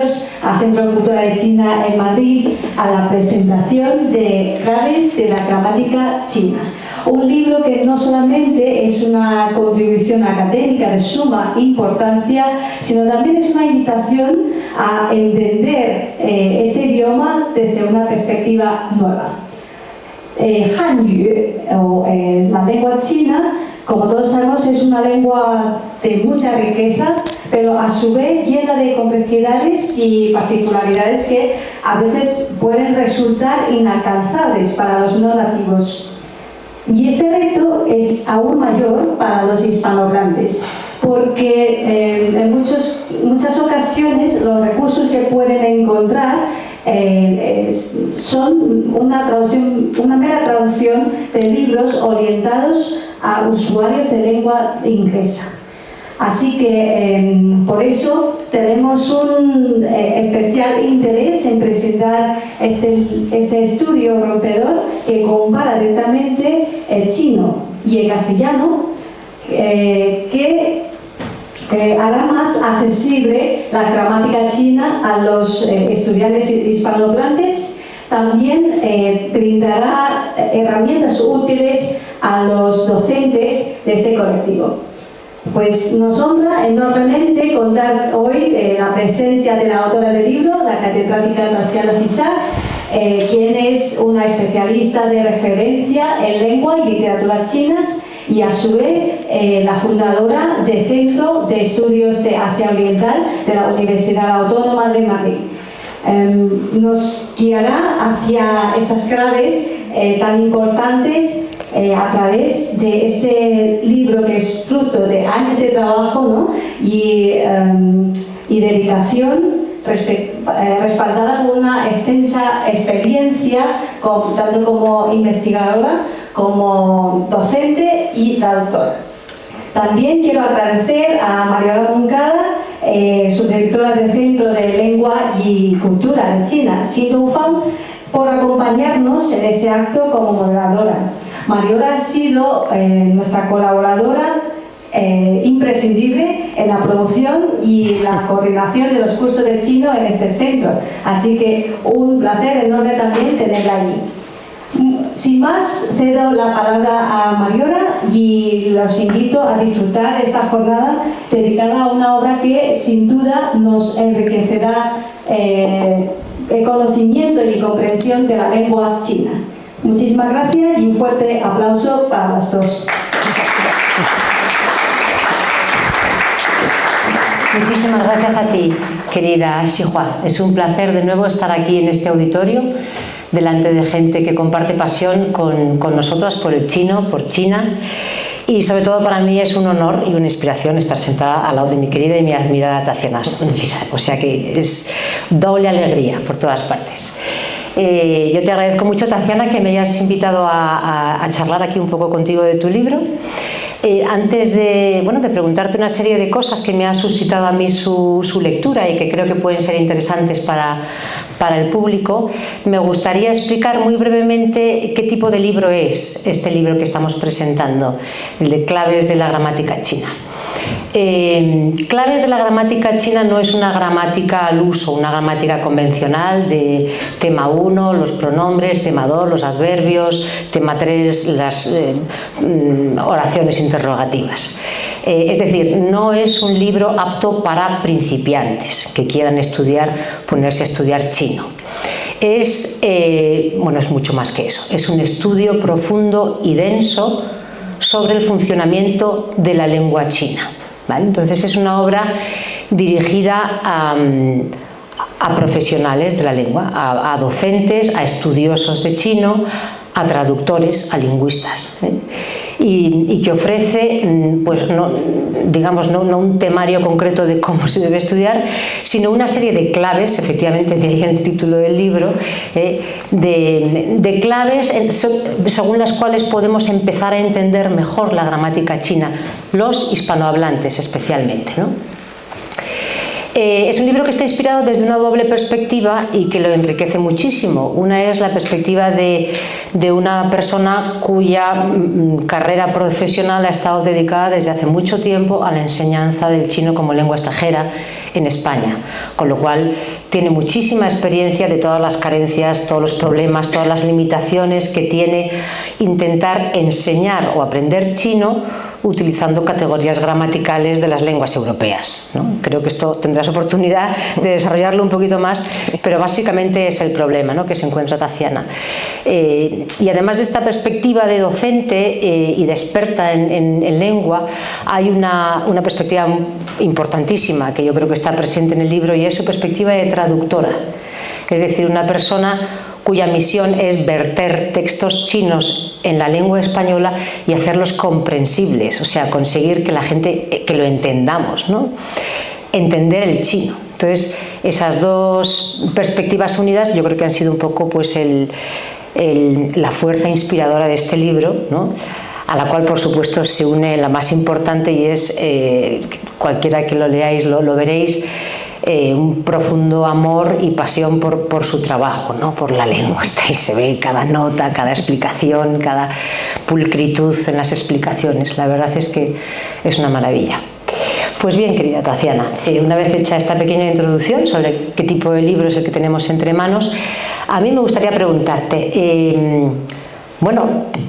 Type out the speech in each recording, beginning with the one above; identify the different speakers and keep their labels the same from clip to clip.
Speaker 1: al Centro de Cultura de China en Madrid a la presentación de Claves de la Gramática China. Un libro que no solamente es una contribución académica de suma importancia, sino también es una invitación a entender este idioma desde una perspectiva nueva. Hanyu, o la lengua china, como todos sabemos, es una lengua de mucha riqueza, pero a su vez llena de complejidades y particularidades que a veces pueden resultar inalcanzables para los no nativos. Y este reto es aún mayor para los hispanohablantes, porque en muchas ocasiones los recursos que pueden encontrar son una mera traducción de libros orientados a usuarios de lengua inglesa. Así que por eso tenemos un especial interés en presentar este estudio rompedor que compara directamente el chino y el castellano, que hará más accesible la gramática china a los estudiantes hispanohablantes. También brindará herramientas útiles a los docentes de este colectivo. Pues nos honra enormemente contar hoy la presencia de la autora del libro, la catedrática Tatiana Fisac, quien es una especialista de referencia en lengua y literatura chinas y a su vez la fundadora del Centro de Estudios de Asia Oriental de la Universidad Autónoma de Madrid. Nos guiará hacia estas claves tan importantes a través de ese libro que es fruto de años de trabajo, ¿no? y dedicación, respaldada por una extensa experiencia tanto como investigadora como docente y traductora. También quiero agradecer a Mariola Moncada, subdirectora del Centro de Lengua y Cultura de China, Xin Dongfang, por acompañarnos en este acto como moderadora. Mariola ha sido nuestra colaboradora imprescindible en la promoción y la coordinación de los cursos de chino en este centro, así que un placer enorme también tenerla allí. Sin más, cedo la palabra a Mariola y los invito a disfrutar de esta jornada dedicada a una obra que sin duda nos enriquecerá el conocimiento y comprensión de la lengua china. Muchísimas gracias y un fuerte aplauso para las dos.
Speaker 2: Muchísimas gracias a ti, querida Xihua. Es un placer de nuevo estar aquí en este auditorio, delante de gente que comparte pasión con nosotras por el chino, por China. Y sobre todo para mí es un honor y una inspiración estar sentada al lado de mi querida y mi admirada Tatiana Fisac. O sea que es doble alegría por todas partes. Yo te agradezco mucho, Tatiana, que me hayas invitado a charlar aquí un poco contigo de tu libro. Antes de preguntarte una serie de cosas que me ha suscitado a mí su lectura y que creo que pueden ser interesantes para el público, me gustaría explicar muy brevemente qué tipo de libro es este libro que estamos presentando, el de Claves de la Gramática China. Claves de la Gramática China no es una gramática al uso, una gramática convencional de tema 1, los pronombres, tema 2, los adverbios, tema 3, las oraciones interrogativas. Es decir, no es un libro apto para principiantes que quieran ponerse a estudiar chino. Es mucho más que eso, es un estudio profundo y denso sobre el funcionamiento de la lengua china. ¿Vale? Entonces es una obra dirigida a profesionales de la lengua, a docentes, a estudiosos de chino, a traductores, a lingüistas, y que ofrece, no un temario concreto de cómo se debe estudiar, sino una serie de claves, efectivamente de ahí el título del libro, de claves según las cuales podemos empezar a entender mejor la gramática china, los hispanohablantes especialmente, ¿no? Es un libro que está inspirado desde una doble perspectiva y que lo enriquece muchísimo. Una es la perspectiva de una persona cuya carrera profesional ha estado dedicada desde hace mucho tiempo a la enseñanza del chino como lengua extranjera en España, con lo cual tiene muchísima experiencia de todas las carencias, todos los problemas, todas las limitaciones que tiene intentar enseñar o aprender chino utilizando categorías gramaticales de las lenguas europeas, ¿no? Creo que esto tendrás oportunidad de desarrollarlo un poquito más, pero básicamente es el problema, ¿no?, que se encuentra Taciana. Y además de esta perspectiva de docente y de experta en lengua, hay una perspectiva importantísima que yo creo que está presente en el libro, y es su perspectiva de traductora, es decir, una persona cuya misión es verter textos chinos en la lengua española y hacerlos comprensibles, o sea, conseguir que la gente, que lo entendamos, ¿no?, entender el chino. Entonces, esas dos perspectivas unidas yo creo que han sido un poco pues la fuerza inspiradora de este libro, ¿no?, a la cual por supuesto se une la más importante, y es, cualquiera que lo leáis lo veréis, un profundo amor y pasión por su trabajo, ¿no?, por la lengua. Ahí se ve cada nota, cada explicación, cada pulcritud en las explicaciones. La verdad es que es una maravilla. Pues bien, querida Taciana, una vez hecha esta pequeña introducción sobre qué tipo de libro es el que tenemos entre manos, a mí me gustaría preguntarte, bueno,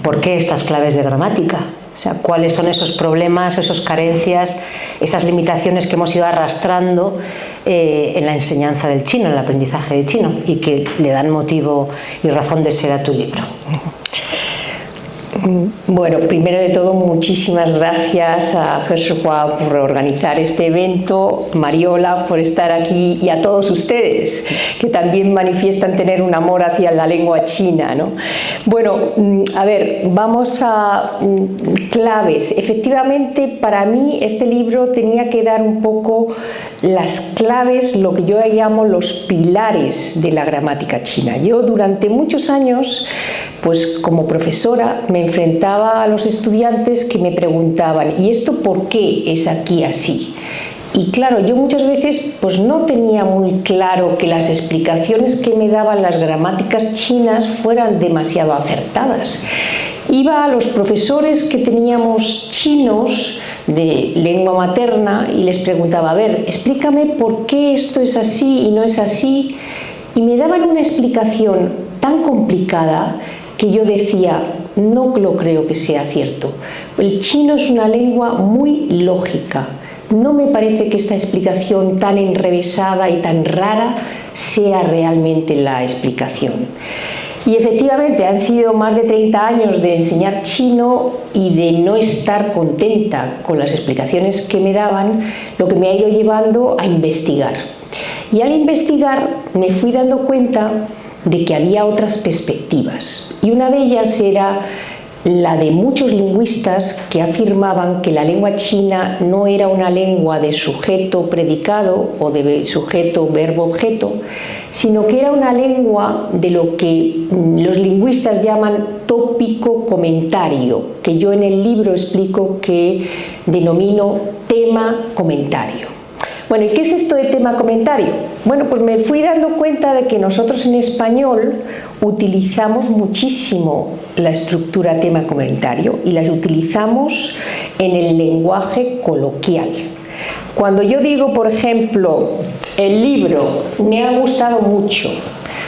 Speaker 2: ¿por qué estas claves de gramática? O sea, ¿cuáles son esos problemas, esas carencias, esas limitaciones que hemos ido arrastrando en la enseñanza del chino, en el aprendizaje del chino, y que le dan motivo y razón de ser a tu libro?
Speaker 3: Bueno, primero de todo, muchísimas gracias a Hua por organizar este evento, Mariola por estar aquí, y a todos ustedes que también manifiestan tener un amor hacia la lengua china, ¿no? Bueno, a ver, vamos a claves. Efectivamente, para mí este libro tenía que dar un poco las claves, lo que yo llamo los pilares de la gramática china. Yo durante muchos años, pues como profesora, me enfrentaba a los estudiantes que me preguntaban: ¿y esto por qué es aquí así? Y claro, yo muchas veces pues no tenía muy claro que las explicaciones que me daban las gramáticas chinas fueran demasiado acertadas. Iba a los profesores que teníamos chinos de lengua materna y les preguntaba: a ver, explícame por qué esto es así y no es así. Y me daban una explicación tan complicada que yo decía: no lo creo que sea cierto. El chino es una lengua muy lógica. No me parece que esta explicación tan enrevesada y tan rara sea realmente la explicación. Y efectivamente han sido más de 30 años de enseñar chino y de no estar contenta con las explicaciones que me daban, lo que me ha ido llevando a investigar. Y al investigar me fui dando cuenta de que había otras perspectivas, y una de ellas era la de muchos lingüistas que afirmaban que la lengua china no era una lengua de sujeto-predicado o de sujeto-verbo-objeto, sino que era una lengua de lo que los lingüistas llaman tópico-comentario, que yo en el libro explico que denomino tema-comentario. Bueno, ¿y qué es esto de tema-comentario? Bueno, pues me fui dando cuenta de que nosotros en español utilizamos muchísimo la estructura tema-comentario y las utilizamos en el lenguaje coloquial. Cuando yo digo, por ejemplo, el libro me ha gustado mucho,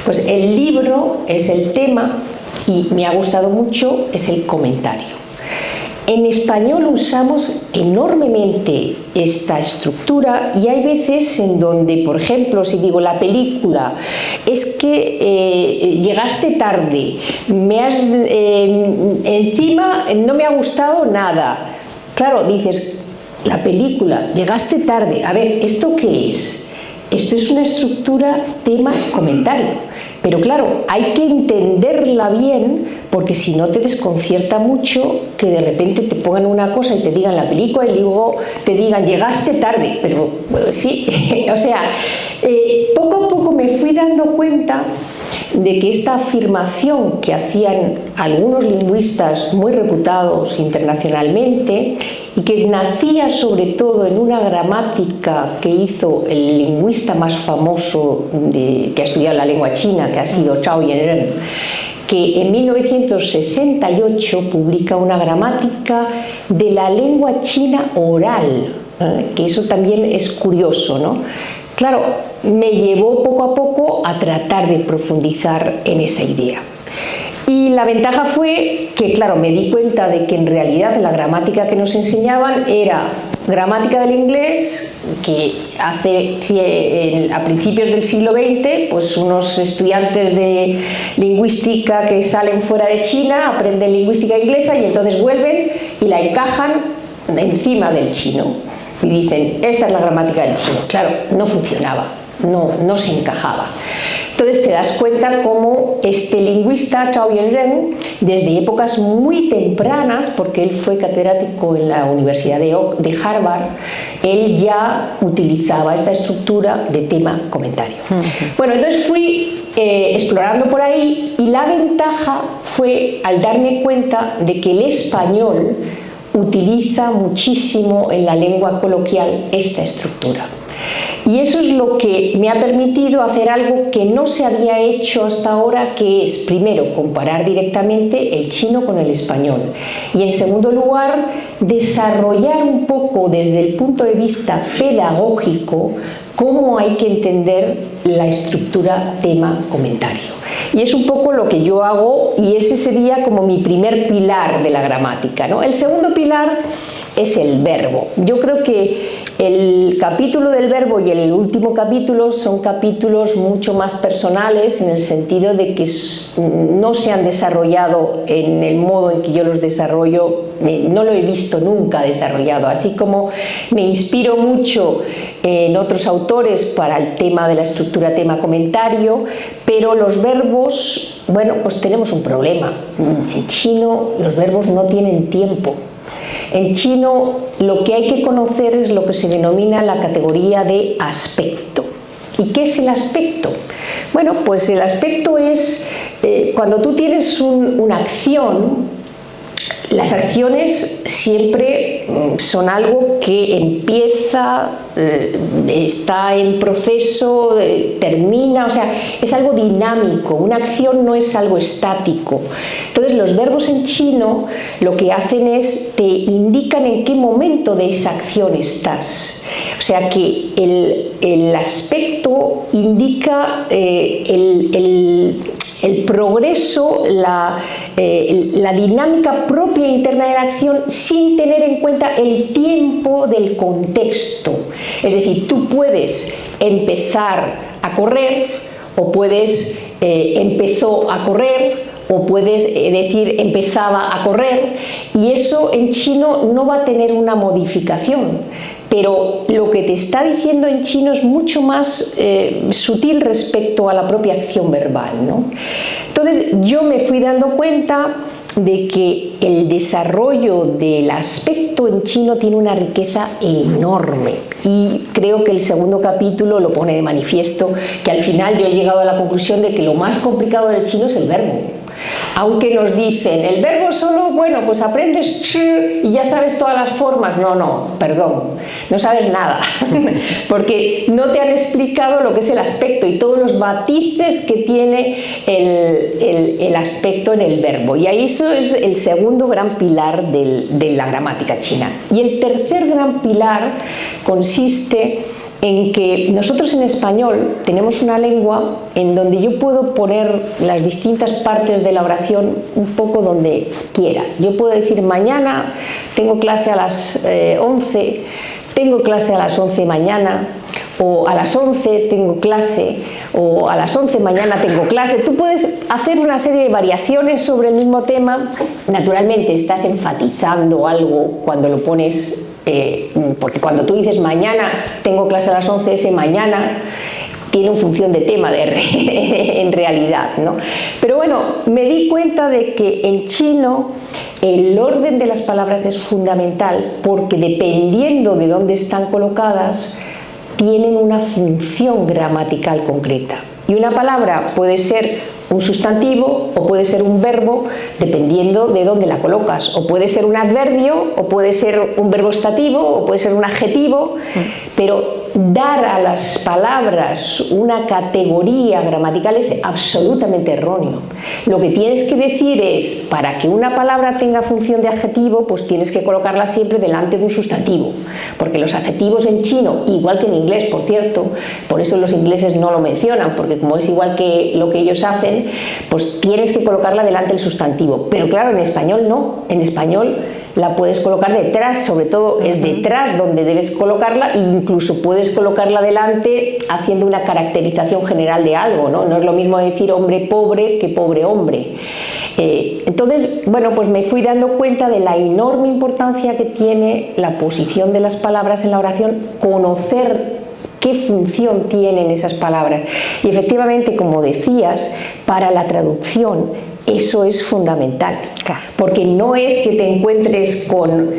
Speaker 3: pues el libro es el tema y me ha gustado mucho es el comentario. En español usamos enormemente esta estructura, y hay veces en donde, por ejemplo, si digo la película, es que llegaste tarde, encima no me ha gustado nada. Claro, dices, la película, llegaste tarde. A ver, ¿esto qué es? Esto es una estructura tema-comentario. Pero claro, hay que entenderla bien, porque si no te desconcierta mucho que de repente te pongan una cosa y te digan la película y luego te digan llegaste tarde. Pero sí, o sea, poco a poco me fui dando cuenta de que esta afirmación que hacían algunos lingüistas muy reputados internacionalmente, y que nacía sobre todo en una gramática que hizo el lingüista más famoso que ha estudiado la lengua china, que ha sido Zhao Yanren, que en 1968 publica una gramática de la lengua china oral. que eso también es curioso, ¿no? Claro, me llevó poco a poco a tratar de profundizar en esa idea. Y la ventaja fue que, claro, me di cuenta de que en realidad la gramática que nos enseñaban era gramática del inglés, que a principios del siglo XX, pues unos estudiantes de lingüística que salen fuera de China aprenden lingüística inglesa y entonces vuelven y la encajan encima del chino. Y dicen, esta es la gramática del chino. Claro, no funcionaba, no se encajaba. Entonces te das cuenta cómo este lingüista, Zhao Yuanren, desde épocas muy tempranas, porque él fue catedrático en la Universidad de Harvard, él ya utilizaba esta estructura de tema-comentario. Bueno, entonces fui explorando por ahí y la ventaja fue al darme cuenta de que el español utiliza muchísimo en la lengua coloquial esta estructura. Y eso es lo que me ha permitido hacer algo que no se había hecho hasta ahora, que es, primero, comparar directamente el chino con el español y, en segundo lugar, desarrollar un poco desde el punto de vista pedagógico cómo hay que entender la estructura tema-comentario. Y es un poco lo que yo hago y ese sería como mi primer pilar de la gramática, ¿no? El segundo pilar es el verbo. Yo creo que el capítulo del verbo y el último capítulo son capítulos mucho más personales en el sentido de que no se han desarrollado en el modo en que yo los desarrollo, no lo he visto nunca desarrollado, así como me inspiro mucho en otros autores para el tema de la estructura tema-comentario, pero los verbos, bueno, pues tenemos un problema. En chino los verbos no tienen tiempo. En chino lo que hay que conocer es lo que se denomina la categoría de aspecto. ¿Y qué es el aspecto? Bueno, pues el aspecto es cuando tú tienes una acción. Las acciones siempre son algo que empieza, está en proceso, termina, o sea, es algo dinámico, una acción no es algo estático. Entonces los verbos en chino lo que hacen es te indican en qué momento de esa acción estás. O sea que el aspecto indica el progreso, la dinámica propia interna de la acción sin tener en cuenta el tiempo del contexto. Es decir, tú puedes empezar a correr o puedes empezó a correr o puedes decir empezaba a correr y eso en chino no va a tener una modificación. Pero lo que te está diciendo en chino es mucho más sutil respecto a la propia acción verbal, ¿no? Entonces yo me fui dando cuenta de que el desarrollo del aspecto en chino tiene una riqueza enorme y creo que el segundo capítulo lo pone de manifiesto, que al final yo he llegado a la conclusión de que lo más complicado del chino es el verbo. Aunque nos dicen, el verbo solo, bueno, pues aprendes ch y ya sabes todas las formas. No, perdón, no sabes nada, porque no te han explicado lo que es el aspecto y todos los matices que tiene el aspecto en el verbo. Y ahí eso es el segundo gran pilar de la gramática china. Y el tercer gran pilar consiste en que nosotros en español tenemos una lengua en donde yo puedo poner las distintas partes de la oración un poco donde quiera. Yo puedo decir mañana tengo clase a las 11, tengo clase a las 11 mañana, o a las 11 tengo clase, o a las 11 mañana tengo clase. Tú puedes hacer una serie de variaciones sobre el mismo tema. Naturalmente estás enfatizando algo cuando lo pones, porque cuando tú dices mañana tengo clase a las 11, ese mañana tiene una función de tema en realidad, ¿no? Pero bueno, me di cuenta de que en chino el orden de las palabras es fundamental porque dependiendo de dónde están colocadas tienen una función gramatical concreta. Y una palabra puede ser un sustantivo o puede ser un verbo dependiendo de dónde la colocas, o puede ser un adverbio o puede ser un verbo estativo o puede ser un adjetivo, pero dar a las palabras una categoría gramatical es absolutamente erróneo. Lo que tienes que decir es, para que una palabra tenga función de adjetivo, pues tienes que colocarla siempre delante de un sustantivo, porque los adjetivos en chino, igual que en inglés, por cierto, por eso los ingleses no lo mencionan, porque como es igual que lo que ellos hacen, pues tienes que colocarla delante del sustantivo. Pero claro, en español no, en español la puedes colocar detrás, sobre todo es detrás donde debes colocarla, e incluso puedes colocarla delante haciendo una caracterización general de algo, ¿no? No es lo mismo decir hombre pobre que pobre hombre. Entonces, bueno, pues me fui dando cuenta de la enorme importancia que tiene la posición de las palabras en la oración, conocer qué función tienen esas palabras. Y efectivamente, como decías, para la traducción eso es fundamental, porque no es que te encuentres con,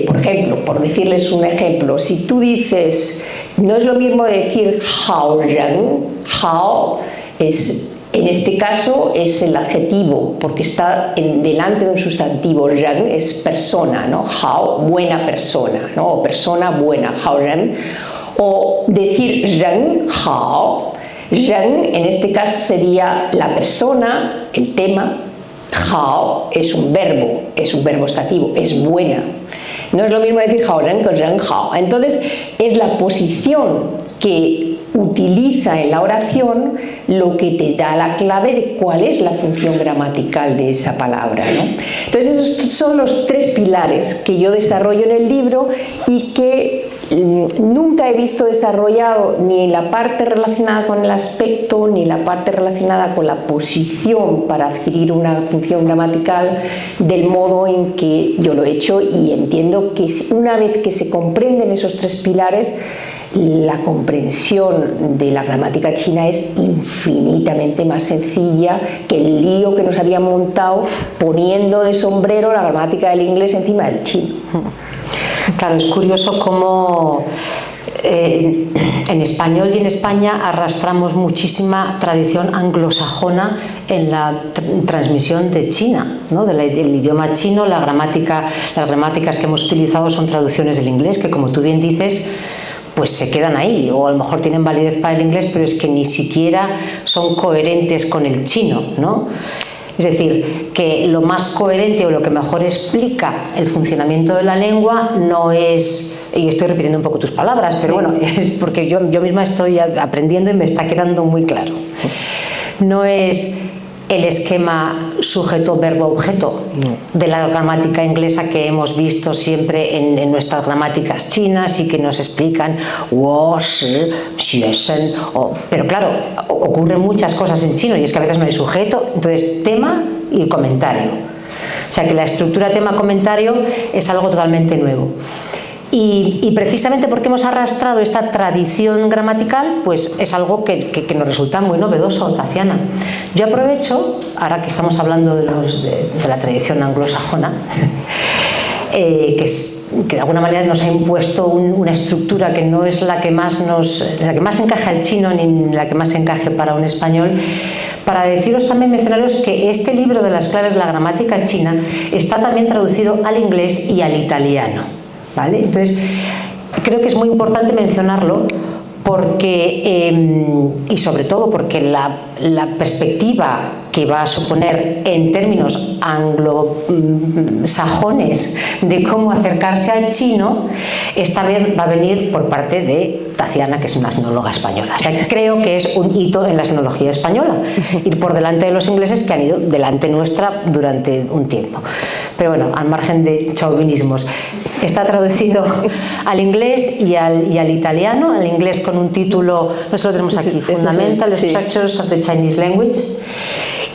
Speaker 3: por ejemplo, por decirles un ejemplo, si tú dices, no es lo mismo decir hao ren, hao es, en este caso es el adjetivo, porque está delante de un sustantivo, ren es persona, ¿no? Hao, buena persona, ¿no? O persona buena, hao ren, o decir ren hao. Ren en este caso sería la persona, el tema. Hao es un verbo estativo, es buena. No es lo mismo decir hao ren que ren hao. Entonces es la posición que utiliza en la oración lo que te da la clave de cuál es la función gramatical de esa palabra, ¿no? Entonces esos son los tres pilares que yo desarrollo en el libro y que nunca he visto desarrollado ni en la parte relacionada con el aspecto ni en la parte relacionada con la posición para adquirir una función gramatical del modo en que yo lo he hecho, y entiendo que una vez que se comprenden esos tres pilares, la comprensión de la gramática china es infinitamente más sencilla que el lío que nos había montado poniendo de sombrero la gramática del inglés encima del chino.
Speaker 2: Claro, es curioso cómo en español y en España arrastramos muchísima tradición anglosajona en la transmisión de China, ¿no? Del idioma chino. Las gramáticas que hemos utilizado son traducciones del inglés, que como tú bien dices, pues se quedan ahí, o a lo mejor tienen validez para el inglés, pero es que ni siquiera son coherentes con el chino, ¿no? Es decir, que lo más coherente o lo que mejor explica el funcionamiento de la lengua no es, y estoy repitiendo un poco tus palabras, pero bueno, es porque yo misma estoy aprendiendo y me está quedando muy claro. No es el esquema sujeto-verbo-objeto de la gramática inglesa que hemos visto siempre en nuestras gramáticas chinas y que nos explican pero claro, ocurren muchas cosas en chino y es que a veces no hay sujeto, entonces tema y comentario. O sea que la estructura tema-comentario es algo totalmente nuevo. Y precisamente porque hemos arrastrado esta tradición gramatical, pues es algo que nos resulta muy novedoso, Tatiana. Yo aprovecho, ahora que estamos hablando de la tradición anglosajona, que de alguna manera nos ha impuesto una estructura que no es la que más encaja al chino ni la que más encaje para un español, para deciros también, mencionaros que este libro de las claves de la gramática china está también traducido al inglés y al italiano. ¿Vale? Entonces, creo que es muy importante mencionarlo porque, y sobre todo porque la perspectiva que va a suponer en términos anglosajones de cómo acercarse al chino, esta vez va a venir por parte de Tatiana, que es una sinóloga española. O sea, creo que es un hito en la sinología española, ir por delante de los ingleses que han ido delante nuestra durante un tiempo. Pero bueno, al margen de chauvinismos, está traducido al inglés y al italiano, al inglés con un título, nosotros lo tenemos aquí, Fundamental Structures of the Chinese Language,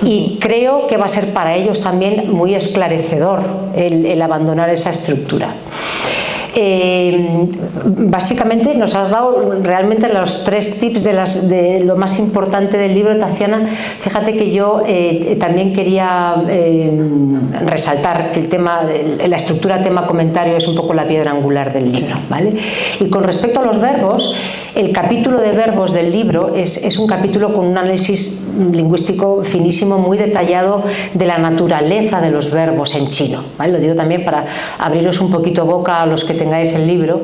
Speaker 2: y creo que va a ser para ellos también muy esclarecedor el abandonar esa estructura. Básicamente nos has dado realmente los tres tips de lo más importante del libro, Tatiana. Fíjate que yo también quería resaltar que la estructura tema-comentario es un poco la piedra angular del libro, ¿vale? Y con respecto a los verbos, el capítulo de verbos del libro es un capítulo con un análisis lingüístico finísimo, muy detallado de la naturaleza de los verbos en chino, ¿vale? Lo digo también para abriros un poquito boca a los que tengáis el libro,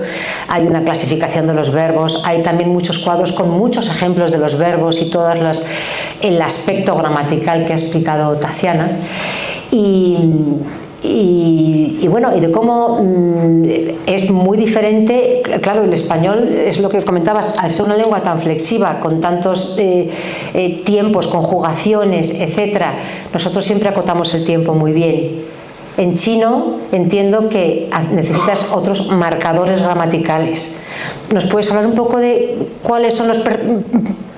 Speaker 2: hay una clasificación de los verbos, hay también muchos cuadros con muchos ejemplos de los verbos y todo el aspecto gramatical que ha explicado Taciana. Y bueno, y de cómo es muy diferente, claro, el español es lo que comentabas, al ser una lengua tan flexiva, con tantos tiempos, conjugaciones, etcétera, nosotros siempre acotamos el tiempo muy bien. En chino entiendo que necesitas otros marcadores gramaticales. ¿Nos puedes hablar un poco de cuáles son los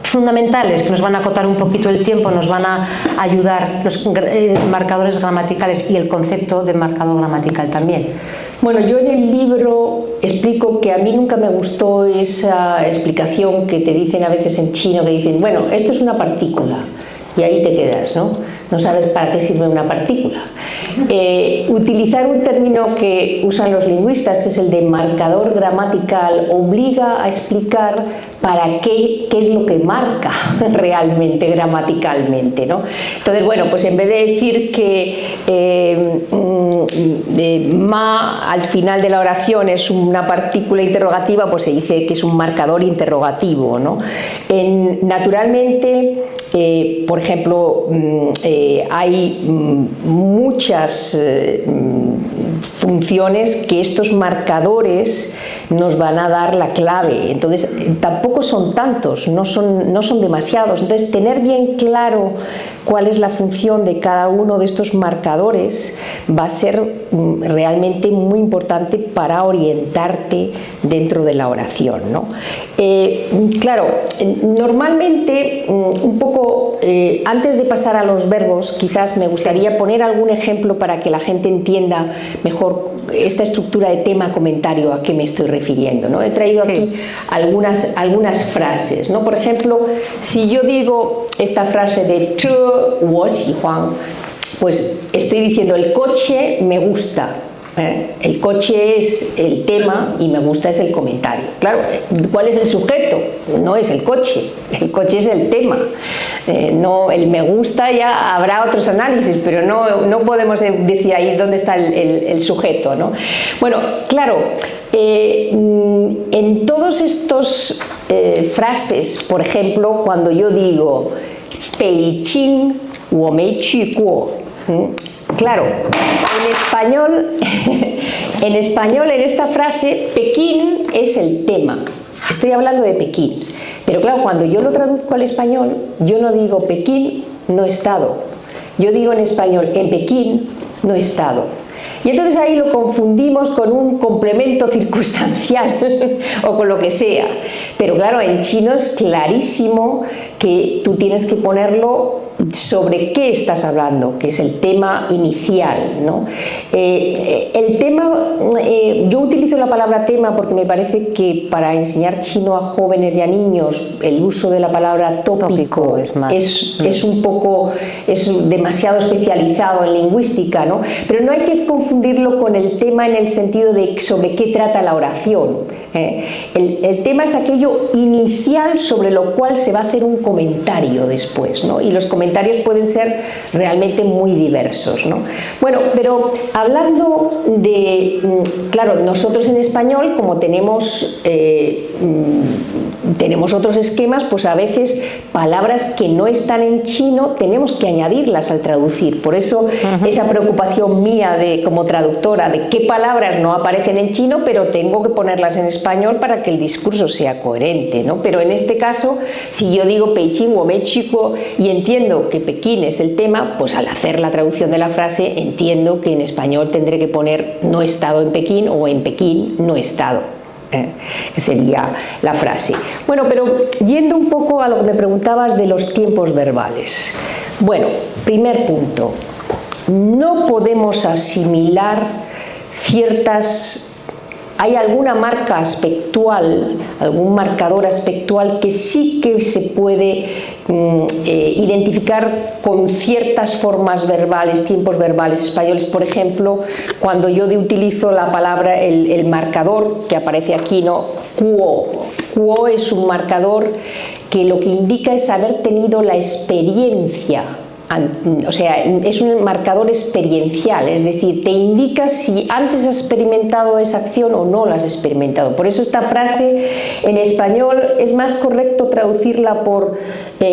Speaker 2: fundamentales que nos van a acotar un poquito el tiempo, nos van a ayudar los marcadores gramaticales y el concepto de marcador gramatical también?
Speaker 3: Bueno, yo en el libro explico que a mí nunca me gustó esa explicación que te dicen a veces en chino, que dicen, bueno, esto es una partícula, y ahí te quedas, ¿no? No sabes para qué sirve una partícula. Utilizar un término que usan los lingüistas, que es el de marcador gramatical, obliga a explicar para qué es lo que marca realmente gramaticalmente, ¿no? Entonces, bueno, pues en vez de decir que ma al final de la oración es una partícula interrogativa, pues se dice que es un marcador interrogativo, ¿no? Naturalmente, por ejemplo, hay muchas funciones que estos marcadores nos van a dar la clave, entonces tampoco son tantos, no son demasiados, entonces tener bien claro cuál es la función de cada uno de estos marcadores va a ser realmente muy importante para orientarte dentro de la oración, ¿no? Claro, normalmente un poco antes de pasar a los verbos, quizás me gustaría poner algún ejemplo para que la gente entienda mejor esta estructura de tema-comentario a qué me estoy refiriendo, ¿no? He traído aquí algunas frases, ¿no? Por ejemplo, si yo digo esta frase de 这我喜欢, pues estoy diciendo el coche me gusta. El coche es el tema y me gusta es el comentario. Claro, ¿cuál es el sujeto? No es el coche es el tema. No, el me gusta ya habrá otros análisis, pero no podemos decir ahí dónde está el sujeto, ¿no? Bueno, claro, en todos estos frases, por ejemplo, cuando yo digo Beijing 我没去过, claro, en español en esta frase Pekín es el tema, estoy hablando de Pekín, pero claro, cuando yo lo traduzco al español, yo no digo Pekín, no he estado, yo digo en español en Pekín, no he estado. Y entonces ahí lo confundimos con un complemento circunstancial o con lo que sea. Pero claro, en chino es clarísimo que tú tienes que ponerlo sobre qué estás hablando, que es el tema inicial, ¿no? El tema, yo utilizo la palabra tema porque me parece que para enseñar chino a jóvenes y a niños el uso de la palabra tópico es demasiado especializado en lingüística, ¿no? Pero no hay que confundirlo con el tema en el sentido de sobre qué trata la oración. El tema es aquello inicial sobre lo cual se va a hacer un comentario después, ¿no? Y los comentarios pueden ser realmente muy diversos, ¿no? Bueno, pero hablando de, claro, nosotros en español, como tenemos otros esquemas, pues a veces palabras que no están en chino tenemos que añadirlas al traducir. Por eso esa preocupación mía como traductora de qué palabras no aparecen en chino, pero tengo que ponerlas en español para que el discurso sea coherente, ¿no? Pero en este caso, si yo digo Beijing o México y entiendo que Pekín es el tema, pues al hacer la traducción de la frase entiendo que en español tendré que poner no he estado en Pekín o en Pekín no he estado. Que sería la frase. Bueno, pero yendo un poco a lo que me preguntabas de los tiempos verbales. Bueno, primer punto, no podemos asimilar hay alguna marca aspectual, algún marcador aspectual que sí que se puede identificar con ciertas formas verbales, tiempos verbales españoles. Por ejemplo, cuando yo utilizo la palabra, el marcador que aparece aquí, ¿no? Kuo. Kuo es un marcador que lo que indica es haber tenido la experiencia o sea, es un marcador experiencial, es decir, te indica si antes has experimentado esa acción o no la has experimentado. Por eso esta frase en español es más correcto traducirla por no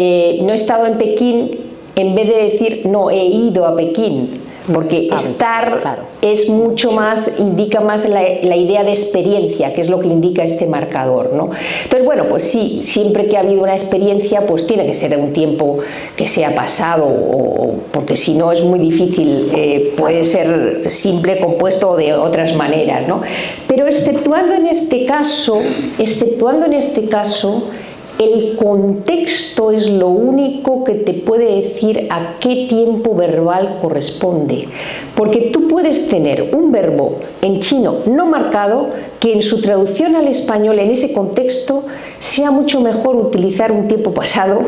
Speaker 3: he estado en Pekín, en vez de decir no he ido a Pekín. Porque estar es mucho más, indica más la idea de experiencia, que es lo que indica este marcador, ¿no? Entonces, bueno, pues sí, siempre que ha habido una experiencia, pues tiene que ser un tiempo que sea pasado, porque si no es muy difícil, puede ser simple, compuesto de otras maneras, ¿no? Pero exceptuando en este caso, el contexto es lo único que te puede decir a qué tiempo verbal corresponde. Porque tú puedes tener un verbo en chino no marcado que en su traducción al español en ese contexto sea mucho mejor utilizar un tiempo pasado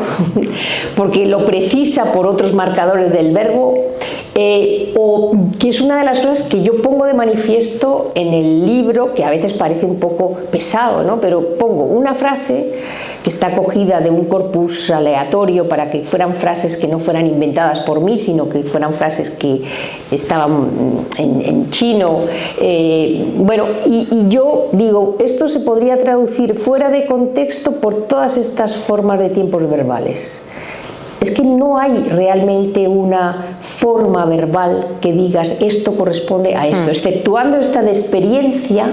Speaker 3: porque lo precisa por otros marcadores del verbo, o que es una de las cosas que yo pongo de manifiesto en el libro, que a veces parece un poco pesado, ¿no? Pero pongo una frase que está cogida de un corpus aleatorio para que fueran frases que no fueran inventadas por mí, sino que fueran frases que estaban en chino. Bueno, y yo digo, esto se podría traducir fuera de contexto por todas estas formas de tiempos verbales. Es que no hay realmente una forma verbal que digas esto corresponde a esto, exceptuando esta de experiencia.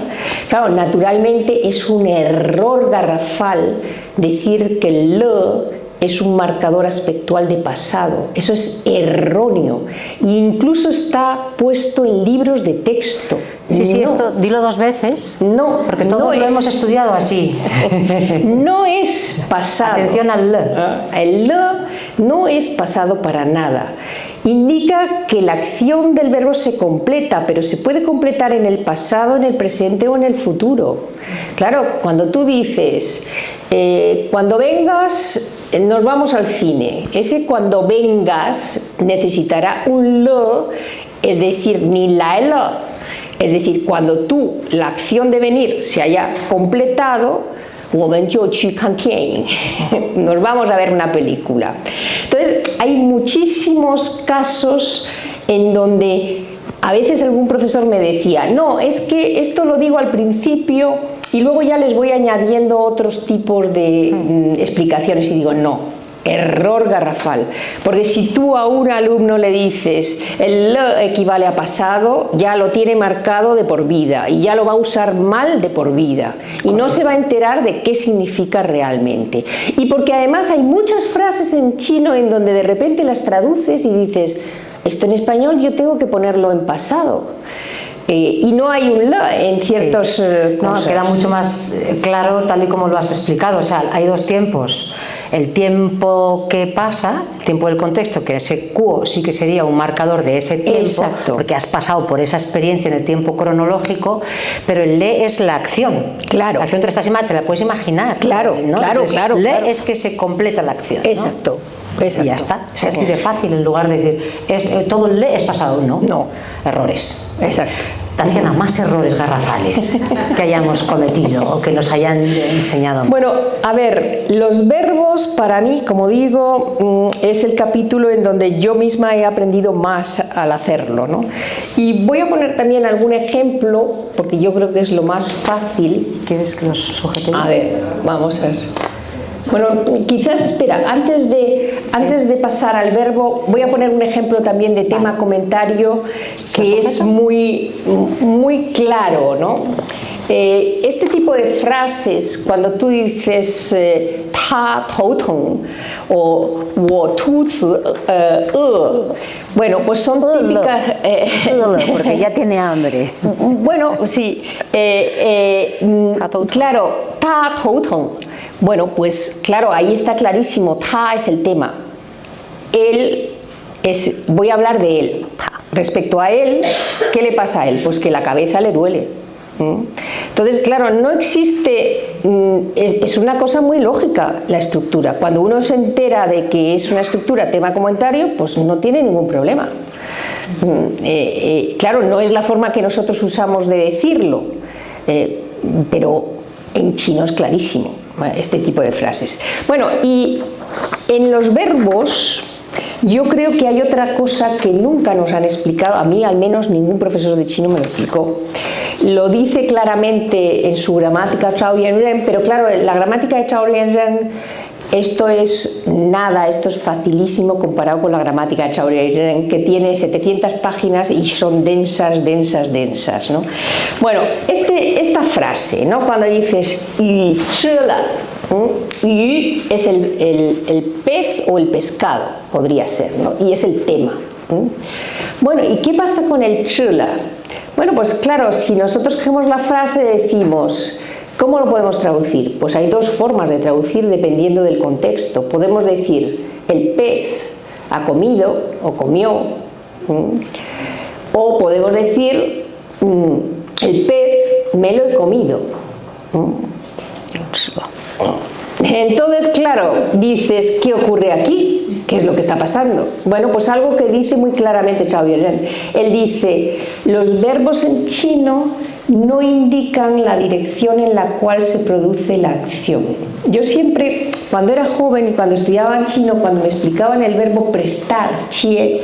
Speaker 3: Claro, naturalmente es un error garrafal decir que el le es un marcador aspectual de pasado. Eso es erróneo. E incluso está puesto en libros de texto.
Speaker 2: Sí, sí, esto dilo 2 veces.
Speaker 3: No,
Speaker 2: porque todos lo hemos estudiado así.
Speaker 3: No es pasado.
Speaker 2: Atención al le.
Speaker 3: El le no es pasado para nada. Indica que la acción del verbo se completa, pero se puede completar en el pasado, en el presente o en el futuro. Claro, cuando tú dices, cuando vengas nos vamos al cine, ese cuando vengas necesitará un lo, es decir, ni la el. Es decir, cuando tú, la acción de venir se haya completado, nos vamos a ver una película. Entonces, hay muchísimos casos en donde a veces algún profesor me decía, no, es que esto lo digo al principio y luego ya les voy añadiendo otros tipos de explicaciones, y digo, no. Error garrafal, porque si tú a un alumno le dices el le equivale a pasado, ya lo tiene marcado de por vida y ya lo va a usar mal de por vida y no se va a enterar de qué significa realmente. Y porque además hay muchas frases en chino en donde de repente las traduces y dices, esto en español yo tengo que ponerlo en pasado. Y no hay un le en ciertos cosas.
Speaker 2: No, queda mucho más claro tal y como lo has explicado. O sea, hay 2 tiempos. El tiempo que pasa, el tiempo del contexto, que ese quo sí que sería un marcador de ese tiempo.
Speaker 3: Exacto.
Speaker 2: Porque has pasado por esa experiencia en el tiempo cronológico, pero el le es la acción.
Speaker 3: Claro.
Speaker 2: La acción te la puedes imaginar.
Speaker 3: Claro,
Speaker 2: ¿no?
Speaker 3: claro,
Speaker 2: Entonces,
Speaker 3: claro.
Speaker 2: Le
Speaker 3: claro.
Speaker 2: es que se completa la acción, ¿no?
Speaker 3: Exacto. Exacto.
Speaker 2: Y ya está, es así de fácil, en lugar de decir todo el le es pasado, no, errores.
Speaker 3: Exacto.
Speaker 2: Tatiana, más errores garrafales que hayamos cometido o que nos hayan enseñado.
Speaker 3: Bueno, a ver, los verbos para mí, como digo, es el capítulo en donde yo misma he aprendido más al hacerlo, ¿no? Y voy a poner también algún ejemplo, porque yo creo que es lo más fácil.
Speaker 2: ¿Quieres que los sujetemos?
Speaker 3: A ver, vamos a ver. Bueno, quizás, espera, antes de pasar al verbo, voy a poner un ejemplo también de tema comentario que es muy claro, ¿no? Este tipo de frases, cuando tú dices ta tou tong o wo tu zi bueno, pues son típicas...
Speaker 2: porque ya tiene hambre.
Speaker 3: Bueno, sí, claro, ta tou tong. Bueno, pues claro, ahí está clarísimo, ta es el tema. Él es, voy a hablar de él. Respecto a él, ¿qué le pasa a él? Pues que la cabeza le duele. Entonces, claro, no existe, es una cosa muy lógica la estructura. Cuando uno se entera de que es una estructura tema-comentario, pues no tiene ningún problema. Claro, no es la forma que nosotros usamos de decirlo, pero en chino es clarísimo este tipo de frases. Bueno, y en los verbos Yo creo que hay otra cosa que nunca nos han explicado, a mí al menos ningún profesor de chino me lo explicó. Lo dice claramente en su gramática Zhao Lianren, pero claro, la gramática de Zhao Lianren, esto es nada, esto es facilísimo comparado con la gramática de Zhao Lianren, que tiene 700 páginas y son densas, densas, densas, ¿no? Bueno, esta frase, ¿no? Cuando dices y es el pez o el pescado, podría ser, ¿no? Y es el tema. Bueno, ¿y qué pasa con el chula? Bueno, pues claro, si nosotros cogemos la frase decimos, ¿cómo lo podemos traducir? Pues hay dos formas de traducir dependiendo del contexto. Podemos decir, el pez ha comido o comió, o podemos decir, el pez me lo he comido. Entonces, claro, dices, ¿qué ocurre aquí? ¿Qué es lo que está pasando? Bueno, pues algo que dice muy claramente Zhao Lianren. Él dice, los verbos en chino no indican la dirección en la cual se produce la acción. Yo siempre, cuando era joven y cuando estudiaba en chino, cuando me explicaban el verbo prestar, chie,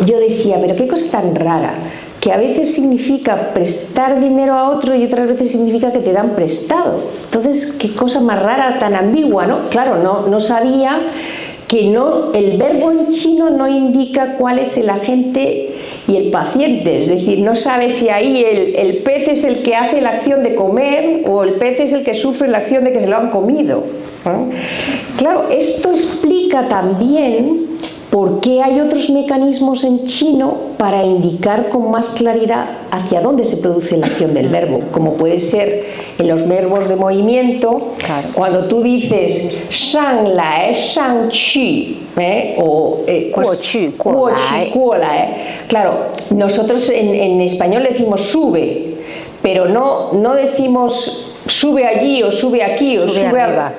Speaker 3: yo decía, pero qué cosa tan rara, que a veces significa prestar dinero a otro y otras veces significa que te dan prestado. Entonces, qué cosa más rara, tan ambigua, ¿no? Claro, no sabía que el verbo en chino no indica cuál es el agente y el paciente, es decir, no sabe si ahí el pez es el que hace la acción de comer o el pez es el que sufre la acción de que se lo han comido. Claro, esto explica también por qué hay otros mecanismos en chino para indicar con más claridad hacia dónde se produce la acción del verbo, como puede ser en los verbos de movimiento, claro. Cuando tú dices shang lai, shang qu, guo qu, guo lai, claro, nosotros en español decimos sube, pero no decimos sube allí o sube aquí o sube
Speaker 2: arriba.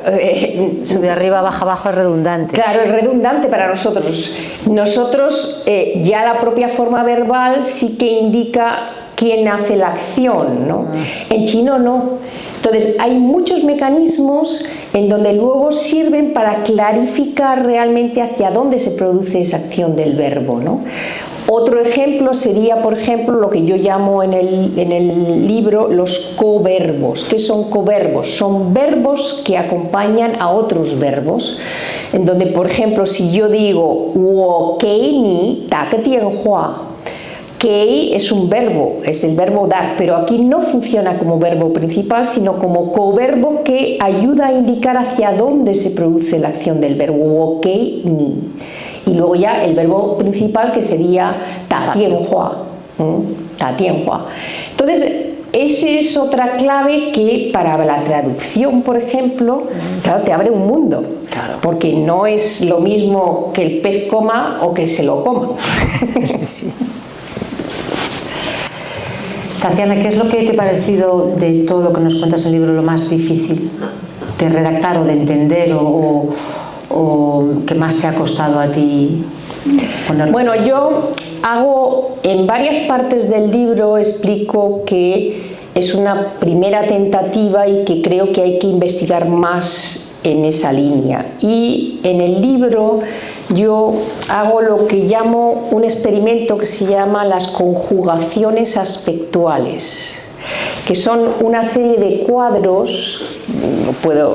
Speaker 2: Sube arriba, baja abajo es redundante.
Speaker 3: Claro, es redundante para nosotros. Nosotros ya la propia forma verbal sí que indica quién hace la acción, ¿no? En chino no. Entonces hay muchos mecanismos en donde luego sirven para clarificar realmente hacia dónde se produce esa acción del verbo, ¿no? Otro ejemplo sería, por ejemplo, lo que yo llamo en el libro los coverbos. ¿Qué son coverbos? Son verbos que acompañan a otros verbos, en donde, por ejemplo, si yo digo 我给你打个电话, que es un verbo, es el verbo dar, pero aquí no funciona como verbo principal, sino como coverbo que ayuda a indicar hacia dónde se produce la acción del verbo, 我给你. Y luego ya el verbo principal que sería ta tianhua. Entonces, esa es otra clave que para la traducción, por ejemplo, claro, te abre un mundo. Claro. Porque no es lo mismo que el pez coma o que se lo coma.
Speaker 2: Sí. Tatiana, ¿qué es lo que te ha parecido de todo lo que nos cuentas en el libro lo más difícil de redactar o de entender o qué más te ha costado a ti ponerlo?
Speaker 3: Bueno, yo hago en varias partes del libro, explico que es una primera tentativa y que creo que hay que investigar más en esa línea. Y en el libro yo hago lo que llamo un experimento que se llama las conjugaciones aspectuales, que son una serie de cuadros,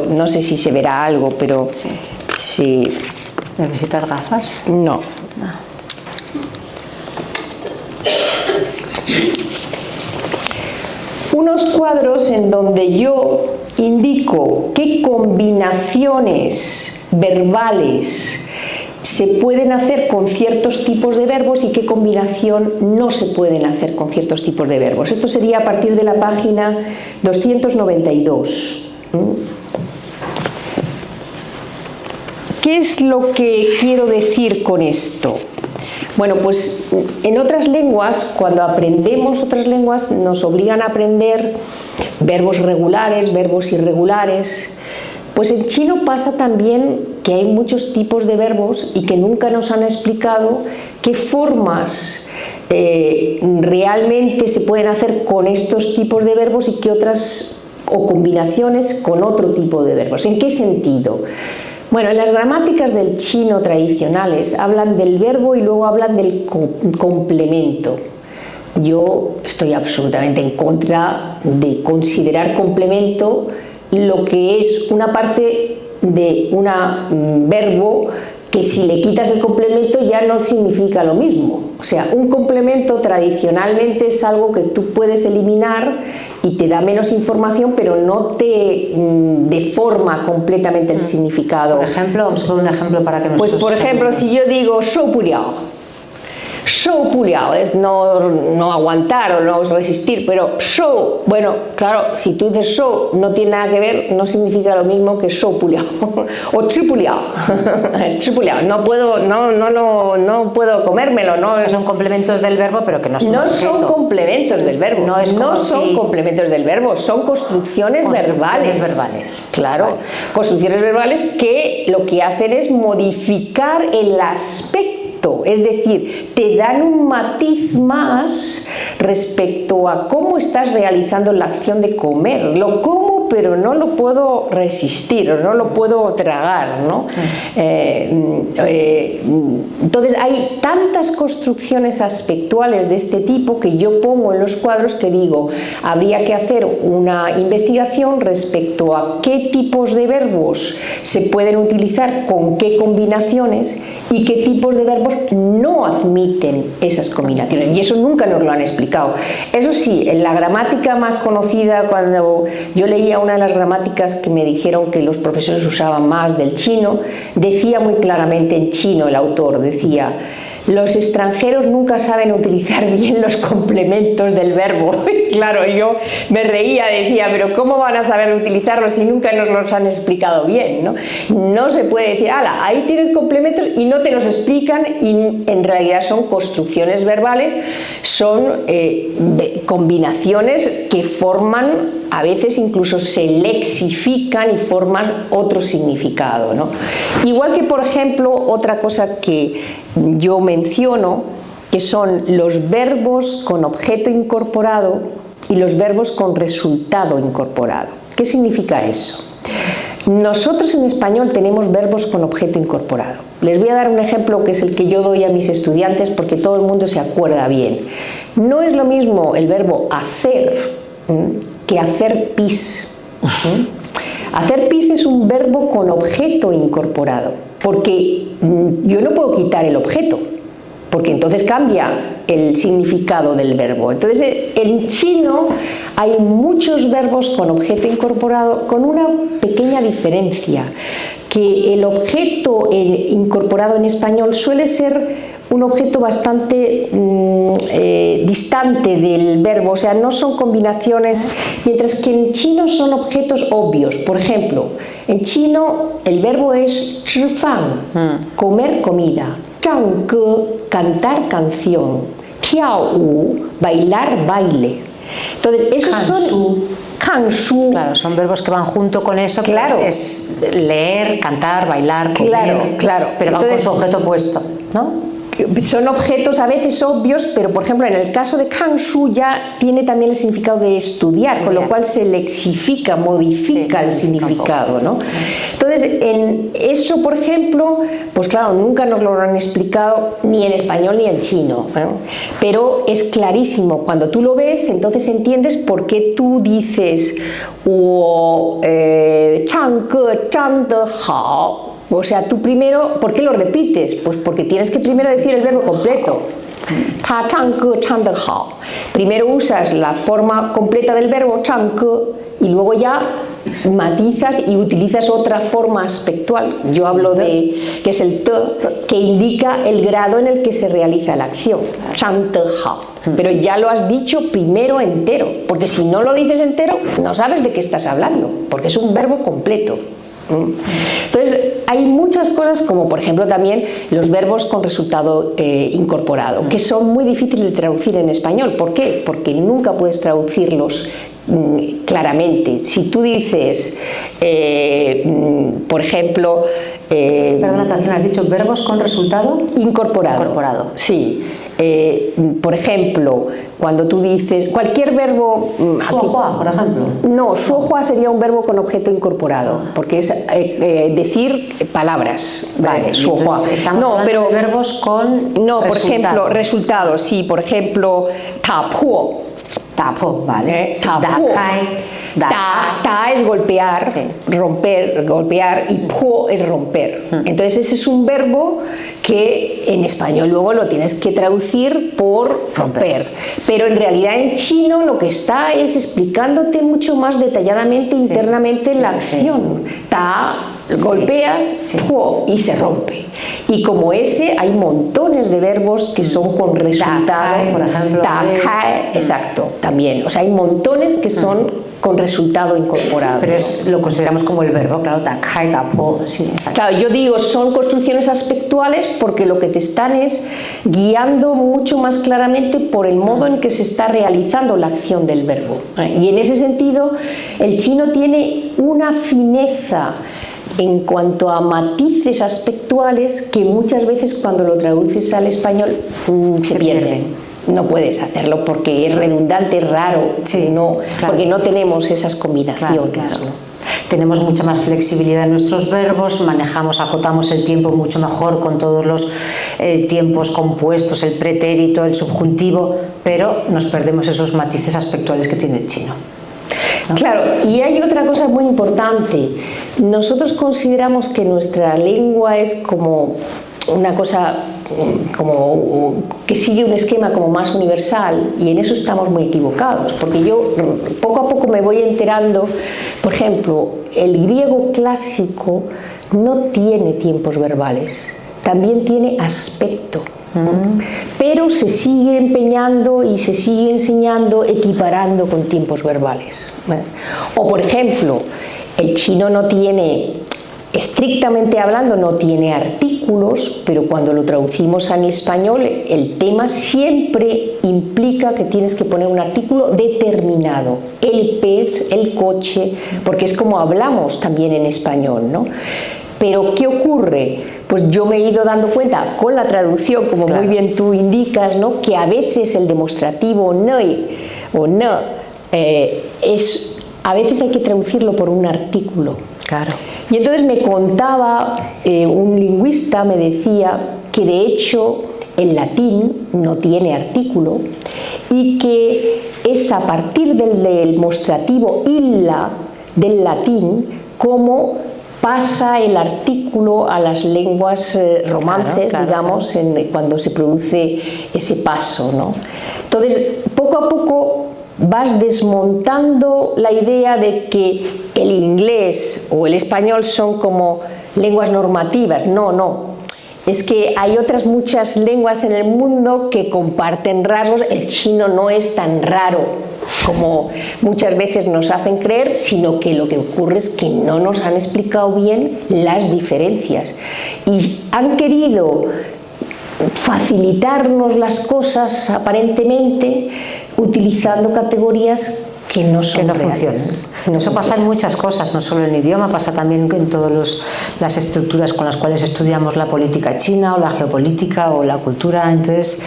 Speaker 3: no sé si se verá algo, pero
Speaker 2: sí.
Speaker 3: Sí.
Speaker 2: ¿Necesitas gafas?
Speaker 3: No. Unos cuadros en donde yo indico qué combinaciones verbales se pueden hacer con ciertos tipos de verbos y qué combinación no se pueden hacer con ciertos tipos de verbos. Esto sería a partir de la página 292. ¿Qué es lo que quiero decir con esto? Bueno, pues en otras lenguas, cuando aprendemos otras lenguas, nos obligan a aprender verbos regulares, verbos irregulares. Pues en chino pasa también que hay muchos tipos de verbos y que nunca nos han explicado qué formas realmente se pueden hacer con estos tipos de verbos y qué otras o combinaciones con otro tipo de verbos. ¿En qué sentido? Bueno, en las gramáticas del chino tradicionales hablan del verbo y luego hablan del complemento. Yo estoy absolutamente en contra de considerar complemento lo que es una parte de un verbo que si le quitas el complemento ya no significa lo mismo. O sea, un complemento tradicionalmente es algo que tú puedes eliminar y te da menos información, pero no te deforma completamente el significado.
Speaker 2: Por ejemplo, vamos a poner un ejemplo para que nos...
Speaker 3: Pues por ejemplo, si yo digo 受不了, 受不了 es no aguantar o no resistir, pero 受, bueno, claro, si tú dices 受 no tiene nada que ver, no significa lo mismo que 受不了 o 吃不了, 吃不了, no puedo comérmelo, ¿no?
Speaker 2: Son complementos del verbo, pero que no son
Speaker 3: No son complementos del verbo, no son complementos del verbo, son construcciones verbales. Claro, vale. Construcciones verbales que lo que hacen es modificar el aspecto. Es decir, te dan un matiz más respecto a cómo estás realizando la acción de comer. Lo como, pero no lo puedo resistir, o no lo puedo tragar, ¿no? Entonces hay tantas construcciones aspectuales de este tipo que yo pongo en los cuadros que digo, habría que hacer una investigación respecto a qué tipos de verbos se pueden utilizar con qué combinaciones y qué tipos de verbos no admiten esas combinaciones, y eso nunca nos lo han explicado. Eso sí, en la gramática más conocida, cuando yo leía una de las gramáticas que me dijeron que los profesores usaban más del chino, decía muy claramente en chino, el autor decía: los extranjeros nunca saben utilizar bien los complementos del verbo. Claro, yo me reía, decía, pero ¿cómo van a saber utilizarlos si nunca nos los han explicado bien? No se puede decir, ala, ahí tienes complementos y no te los explican, y en realidad son construcciones verbales, son combinaciones que forman, a veces incluso se lexifican y forman otro significado, ¿no? Igual que, por ejemplo, otra cosa que yo menciono, que son los verbos con objeto incorporado y los verbos con resultado incorporado. ¿Qué significa eso? Nosotros en español tenemos verbos con objeto incorporado. Les voy a dar un ejemplo que es el que yo doy a mis estudiantes porque todo el mundo se acuerda bien. No es lo mismo el verbo hacer que hacer pis. Hacer pis es un verbo con objeto incorporado, porque yo no puedo quitar el objeto, porque entonces cambia el significado del verbo. Entonces, en chino hay muchos verbos con objeto incorporado con una pequeña diferencia, que el objeto incorporado en español suele ser un objeto bastante distante del verbo, o sea, no son combinaciones, mientras que en chino son objetos obvios. Por ejemplo, en chino el verbo es 吃饭, comer comida, 唱歌, cantar canción, 跳舞, bailar baile. Entonces, esos son kanshu.
Speaker 2: Claro, son verbos que van junto con eso,
Speaker 3: claro.
Speaker 2: Que es leer, cantar, bailar, comer,
Speaker 3: claro.
Speaker 2: Pero van con su objeto puesto, ¿no?
Speaker 3: Son objetos a veces obvios, pero por ejemplo en el caso de kanshu ya tiene también el significado de estudiar, con lo cual se lexifica, modifica el significado, ¿no? Entonces, en eso, por ejemplo, pues claro, nunca nos lo han explicado ni en español ni en chino, ¿eh? Pero es clarísimo, cuando tú lo ves, entonces entiendes por qué tú dices 我唱歌唱得好. O sea, tú primero, ¿por qué lo repites? Pues porque tienes que primero decir el verbo completo. 他唱歌唱得好. Primero usas la forma completa del verbo 唱歌 y luego ya matizas y utilizas otra forma aspectual. Yo hablo de, que es el te, que indica el grado en el que se realiza la acción. 唱得好. Pero ya lo has dicho primero entero, porque si no lo dices entero, no sabes de qué estás hablando, porque es un verbo completo. Entonces, hay muchas cosas, como por ejemplo también los verbos con resultado incorporado, que son muy difíciles de traducir en español. ¿Por qué? Porque nunca puedes traducirlos claramente. Si tú dices, por ejemplo...
Speaker 2: Perdona, Tatiana, has dicho verbos con resultado
Speaker 3: incorporado.
Speaker 2: Incorporado.
Speaker 3: Sí. Por ejemplo, cuando tú dices cualquier verbo...
Speaker 2: Shuohua, por ejemplo.
Speaker 3: No, shuohua sería un verbo con objeto incorporado, porque es decir palabras.
Speaker 2: Vale,
Speaker 3: shuohua.
Speaker 2: Estamos
Speaker 3: no,
Speaker 2: hablando
Speaker 3: pero
Speaker 2: de verbos con
Speaker 3: no, por
Speaker 2: resultado.
Speaker 3: ejemplo, resultados. Sí, por ejemplo, tapuo.
Speaker 2: Tapo, vale.
Speaker 3: Tapuo. Ta es golpear,
Speaker 2: sí.
Speaker 3: romper, golpear, y puo es romper. Entonces ese es un verbo que en español luego lo tienes que traducir por romper. Pero en realidad en chino lo que está es explicándote mucho más detalladamente internamente la acción. Ta, golpeas, puo, y se rompe. Y como ese hay montones de verbos que son con resultado.
Speaker 2: Por ejemplo.
Speaker 3: Exacto, también. O sea, hay montones que son con resultado incorporado.
Speaker 2: Pero lo consideramos como el verbo, claro, takai, tapo, sí,
Speaker 3: claro, yo digo, son construcciones aspectuales porque lo que te están es guiando mucho más claramente por el modo en que se está realizando la acción del verbo. Y en ese sentido, el chino tiene una fineza en cuanto a matices aspectuales que muchas veces cuando lo traduces al español se pierden. No puedes hacerlo porque es redundante, es raro,
Speaker 2: sí,
Speaker 3: no,
Speaker 2: claro.
Speaker 3: Porque no tenemos esas combinaciones.
Speaker 2: Claro. Tenemos mucha más flexibilidad en nuestros verbos, manejamos, acotamos el tiempo mucho mejor con todos los tiempos compuestos, el pretérito, el subjuntivo, pero nos perdemos esos matices aspectuales que tiene el chino, ¿no?
Speaker 3: Claro, y hay otra cosa muy importante. Nosotros consideramos que nuestra lengua es como una cosa como que sigue un esquema como más universal, y en eso estamos muy equivocados, porque yo poco a poco me voy enterando, por ejemplo, el griego clásico no tiene tiempos verbales, también tiene aspecto, pero se sigue empeñando y se sigue enseñando equiparando con tiempos verbales. O por ejemplo, el chino no tiene, estrictamente hablando, no tiene artículos, pero cuando lo traducimos en español, el tema siempre implica que tienes que poner un artículo determinado. El pez, el coche, porque es como hablamos también en español, ¿no? Pero ¿qué ocurre? Pues yo me he ido dando cuenta con la traducción, como claro, muy bien tú indicas, ¿no? Que a veces el demostrativo no o no a veces hay que traducirlo por un artículo.
Speaker 2: Claro.
Speaker 3: Y entonces me contaba un lingüista, me decía que de hecho el latín no tiene artículo y que es a partir del demostrativo illa del latín como pasa el artículo a las lenguas romances, digamos, cuando se produce ese paso, ¿no? Entonces, poco a poco vas desmontando la idea de que el inglés o el español son como lenguas normativas. No. Es que hay otras muchas lenguas en el mundo que comparten rasgos. El chino no es tan raro como muchas veces nos hacen creer, sino que lo que ocurre es que no nos han explicado bien las diferencias. Y han querido facilitarnos las cosas aparentemente utilizando categorías que no
Speaker 2: funcionan. Eso pasa en muchas cosas, no solo en idioma, pasa también en todas las estructuras con las cuales estudiamos la política china o la geopolítica o la cultura. Entonces,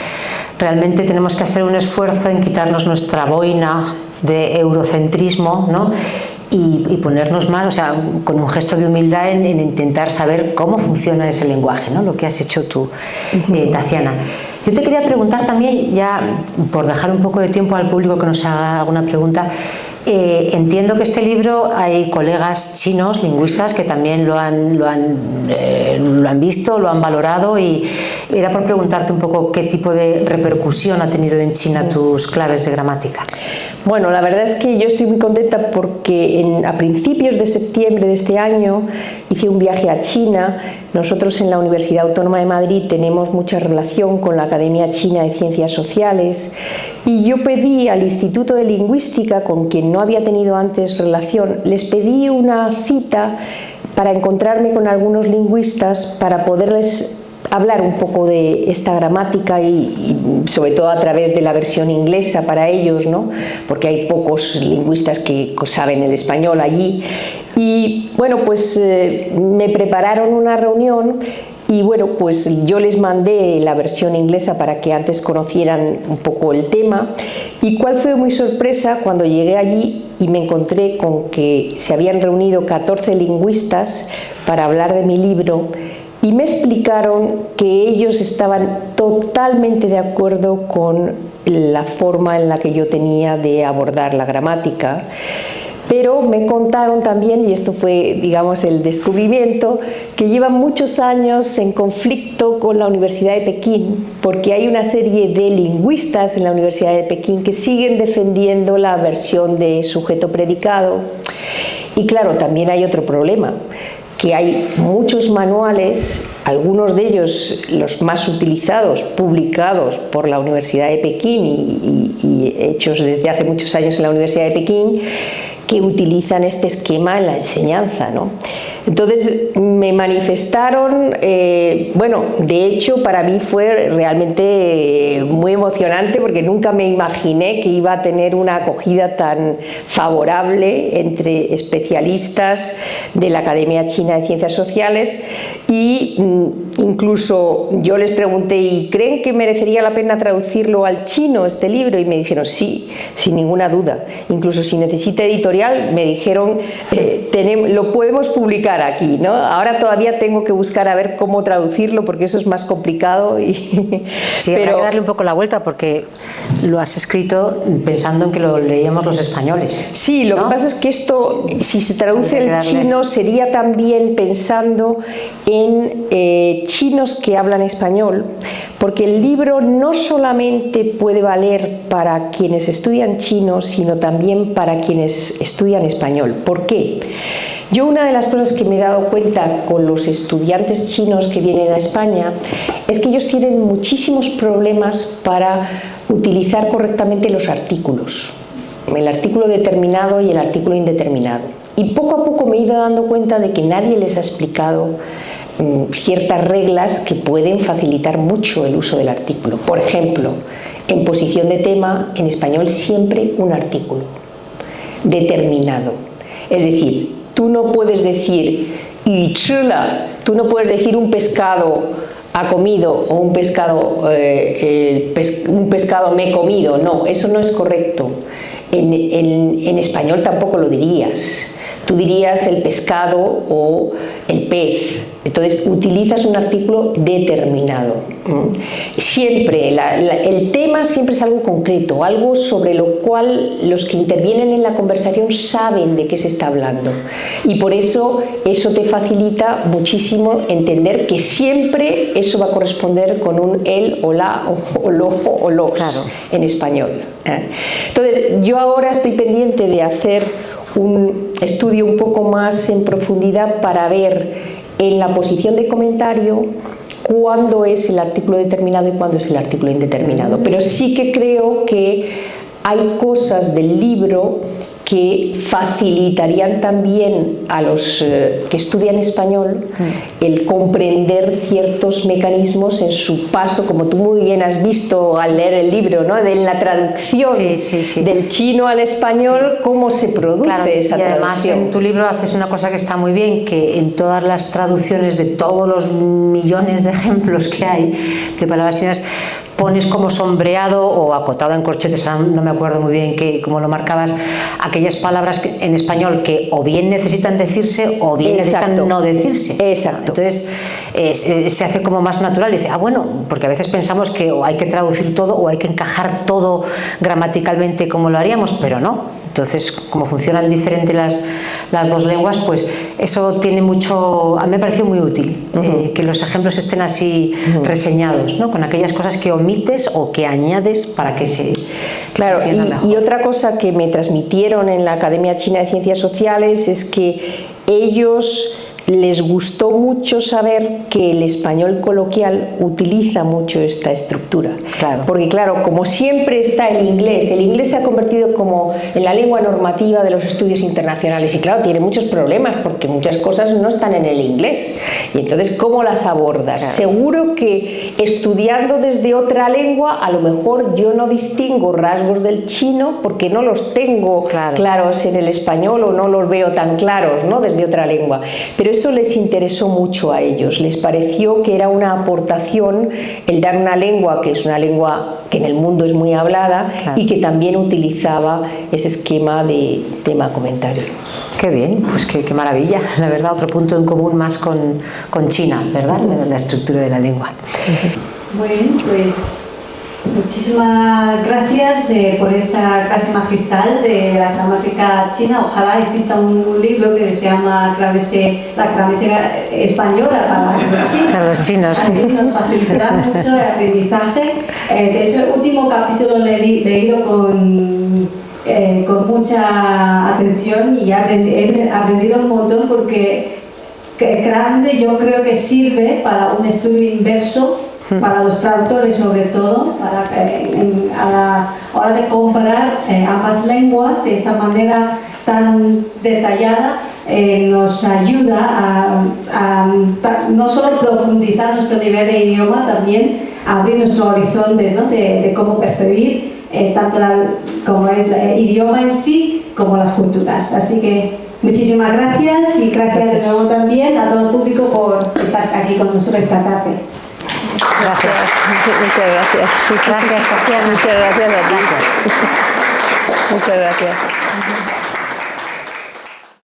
Speaker 2: realmente tenemos que hacer un esfuerzo en quitarnos nuestra boina de eurocentrismo, ¿no? Y ponernos más, o sea, con un gesto de humildad en intentar saber cómo funciona ese lenguaje, ¿no? Lo que has hecho tú, Taciana. Yo te quería preguntar también, ya por dejar un poco de tiempo al público que nos haga alguna pregunta, entiendo que este libro hay colegas chinos, lingüistas, que también lo han visto, lo han valorado, y era por preguntarte un poco qué tipo de repercusión ha tenido en China tus claves de gramática.
Speaker 3: Bueno, la verdad es que yo estoy muy contenta porque a principios de septiembre de este año hice un viaje a China. Nosotros en la Universidad Autónoma de Madrid tenemos mucha relación con la Academia China de Ciencias Sociales, y yo pedí al Instituto de Lingüística, con quien no había tenido antes relación, les pedí una cita para encontrarme con algunos lingüistas para poderles hablar un poco de esta gramática y sobre todo a través de la versión inglesa para ellos, ¿no? Porque hay pocos lingüistas que saben el español allí. Y bueno, pues me prepararon una reunión Y bueno, pues yo les mandé la versión inglesa para que antes conocieran un poco el tema. ¿Y cuál fue mi sorpresa cuando llegué allí y me encontré con que se habían reunido 14 lingüistas para hablar de mi libro? Y me explicaron que ellos estaban totalmente de acuerdo con la forma en la que yo tenía de abordar la gramática, pero me contaron también, y esto fue, digamos, el descubrimiento, que llevan muchos años en conflicto con la Universidad de Pekín, porque hay una serie de lingüistas en la Universidad de Pekín que siguen defendiendo la versión de sujeto-predicado. Y claro, también hay otro problema, que hay muchos manuales, algunos de ellos los más utilizados, publicados por la Universidad de Pekín y hechos desde hace muchos años en la Universidad de Pekín, que utilizan este esquema en la enseñanza, ¿no? Entonces me manifestaron, bueno, de hecho para mí fue realmente muy emocionante porque nunca me imaginé que iba a tener una acogida tan favorable entre especialistas de la Academia China de Ciencias Sociales y incluso yo les pregunté, ¿y creen que merecería la pena traducirlo al chino este libro? Y me dijeron sí, sin ninguna duda. Incluso si necesita editorial, me dijeron, lo podemos publicar aquí, ¿no? Ahora todavía tengo que buscar a ver cómo traducirlo porque eso es más complicado.
Speaker 2: Sí,
Speaker 3: pero
Speaker 2: hay que darle un poco la vuelta porque lo has escrito pensando en que lo leíamos los españoles.
Speaker 3: Sí, lo
Speaker 2: ¿no?
Speaker 3: que pasa es que esto, si se traduce al chino, sería también pensando en chinos que hablan español, porque el libro no solamente puede valer para quienes estudian chino, sino también para quienes estudian español. ¿Por qué? Yo una de las cosas que me he dado cuenta con los estudiantes chinos que vienen a España es que ellos tienen muchísimos problemas para utilizar correctamente los artículos, el artículo determinado y el artículo indeterminado. Y poco a poco me he ido dando cuenta de que nadie les ha explicado ciertas reglas que pueden facilitar mucho el uso del artículo. Por ejemplo, en posición de tema, en español siempre un artículo determinado. Es decir, tú no puedes decir y chila, tú no puedes decir un pescado ha comido o un pescado me he comido. No, eso no es correcto. En español tampoco lo dirías. Tú dirías el pescado o el pez. Entonces utilizas un artículo determinado. Siempre, el tema siempre es algo concreto, algo sobre lo cual los que intervienen en la conversación saben de qué se está hablando. Y por eso te facilita muchísimo entender que siempre eso va a corresponder con un el o la o lo o los, claro, en español. Entonces yo ahora estoy pendiente de hacer un estudio un poco más en profundidad para ver en la posición de comentario cuándo es el artículo determinado y cuándo es el artículo indeterminado. Pero sí que creo que hay cosas del libro que facilitarían también a los que estudian español el comprender ciertos mecanismos en su paso, como tú muy bien has visto al leer el libro, ¿no? De la traducción del chino al español, cómo se produce, claro, esa traducción.
Speaker 2: Y además en tu libro haces una cosa que está muy bien, que en todas las traducciones de todos los millones de ejemplos que hay de palabras chinas, pones como sombreado o acotado en corchetes, no me acuerdo muy bien cómo lo marcabas, aquellas palabras en español que o bien necesitan decirse o bien necesitan no decirse.
Speaker 3: Exacto.
Speaker 2: Entonces se hace como más natural, dice, bueno, porque a veces pensamos que o hay que traducir todo o hay que encajar todo gramaticalmente como lo haríamos, pero no. Entonces, como funcionan diferente las dos lenguas, pues eso tiene mucho, a mí me pareció muy útil, que los ejemplos estén así reseñados, ¿no? Con aquellas cosas que omites o que añades para que se entienda mejor.
Speaker 3: Y otra cosa que me transmitieron en la Academia China de Ciencias Sociales es que ellos les gustó mucho saber que el español coloquial utiliza mucho esta estructura.
Speaker 2: Claro.
Speaker 3: Porque claro, como siempre está el inglés se ha convertido como en la lengua normativa de los estudios internacionales y claro, tiene muchos problemas porque muchas cosas no están en el inglés. Y entonces, ¿cómo las abordas? Claro. Seguro que estudiando desde otra lengua, a lo mejor yo no distingo rasgos del chino porque no los tengo claros en el español o no los veo tan claros, ¿no? Desde otra lengua. Pero es eso les interesó mucho a ellos, les pareció que era una aportación el dar una lengua que es una lengua que en el mundo es muy hablada, claro, y que también utilizaba ese esquema de tema-comentario.
Speaker 2: Qué bien, pues qué maravilla, la verdad, otro punto en común más con China, ¿verdad? La estructura de la lengua.
Speaker 1: Muy bien, pues muchísimas gracias por esta clase magistral de la gramática china. Ojalá exista un libro que se llama La gramática española para los chinos. Así nos facilitará mucho el aprendizaje. De hecho, el último capítulo lo he leído con mucha atención y he aprendido un montón porque claramente yo creo que sirve para un estudio inverso, para los traductores sobre todo, a la hora de comparar ambas lenguas de esta manera tan detallada. Nos ayuda a no solo profundizar nuestro nivel de idioma, también abrir nuestro horizonte, ¿no? de cómo percibir tanto como el idioma en sí como las culturas. Así que muchísimas gracias y gracias de nuevo también a todo el público por estar aquí con nosotros esta tarde.
Speaker 2: Gracias.
Speaker 3: Muchas gracias.
Speaker 2: Gracias, Tatiana.
Speaker 3: Muchas gracias a ti. Muchas gracias.